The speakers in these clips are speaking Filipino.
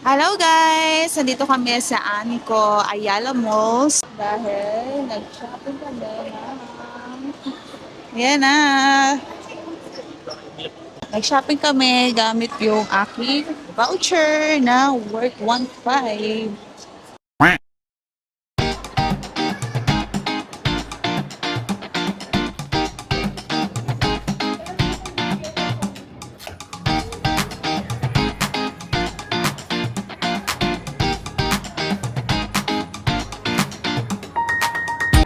Hello guys! Nandito kami sa Anico Ayala Malls dahil nag-shopping kami Yan na! Nag-shopping kami gamit yung aking voucher na worth 1.5.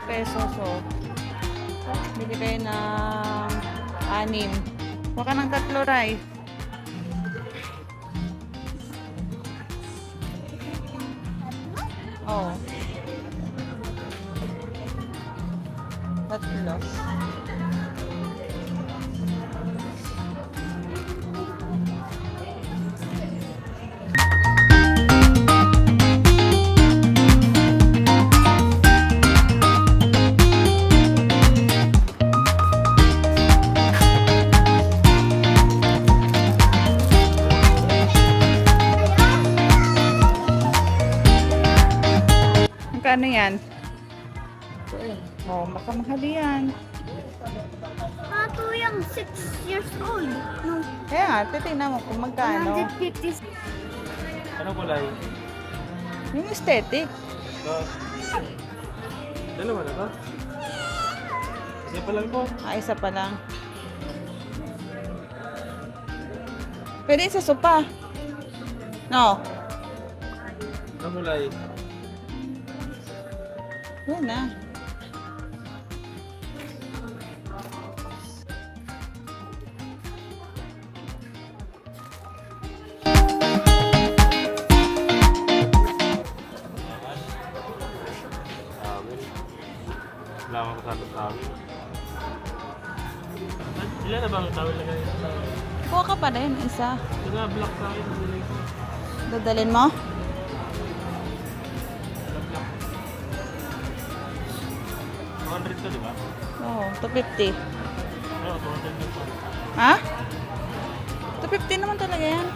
Pesos. So, bili kayo ng 6. Huwag ka ng 3, Ray. Oo. 3. Magkano yan? Oh, baka mahal yan. Ito yung 6 years old. No, Kaya nga, titignan mo kung magkano. 150. Ano kulay? Yung aesthetic. Ito. Dalawa na to? Isa pa lang po. Isa pa lang. Pwede sa sopa. No. Ano kulay? Yan na. Tawil. Kailangan ko sa tawil. Ilan na ba ang tawil na ganyan? Kuha ka pa rin, isa. Ito na, black sa akin. Nilay ko. Dadalhin mo? Black. 200 to, di ba? Oo, 250. Oo, 200 na po. Ha? 250 naman talaga yan.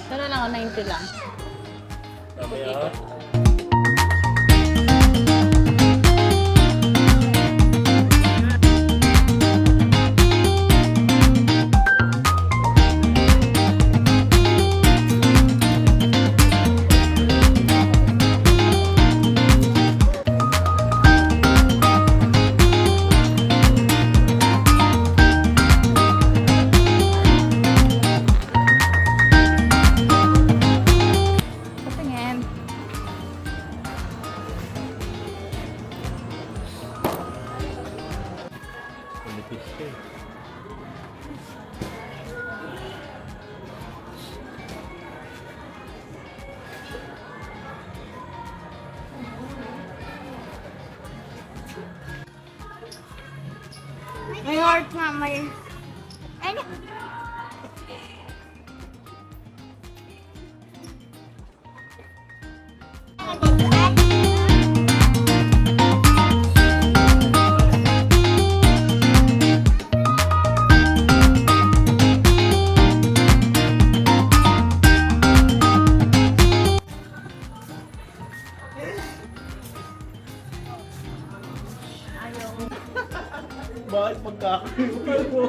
Pero lang ako, 90 lang. Mamaya. Patingin. Manipis ka eh. May heart nga, may... Ano? Bakit pagkakaroon mo?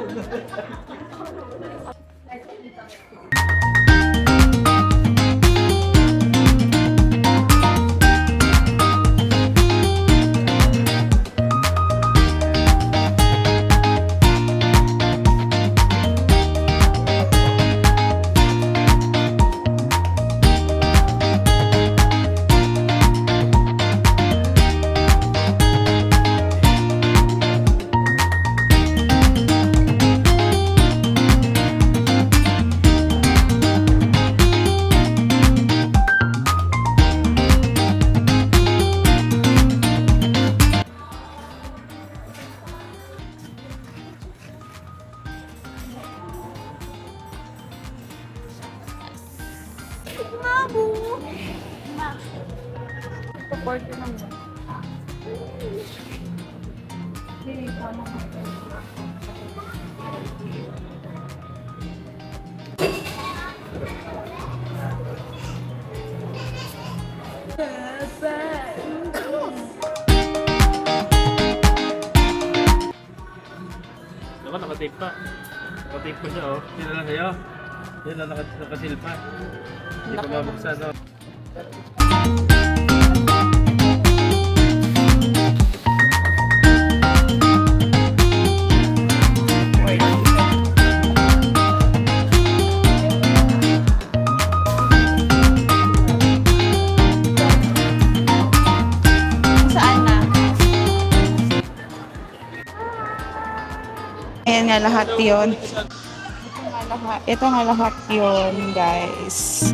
Diba, nakatape pa. Nakatape pa siya, oh. Yan na lang sa'yo. Yan na, nakasil pa. Hindi ko mabuksan, oh. Saan na? Ayan nga lahat yun. Ito nga lahat yun, guys.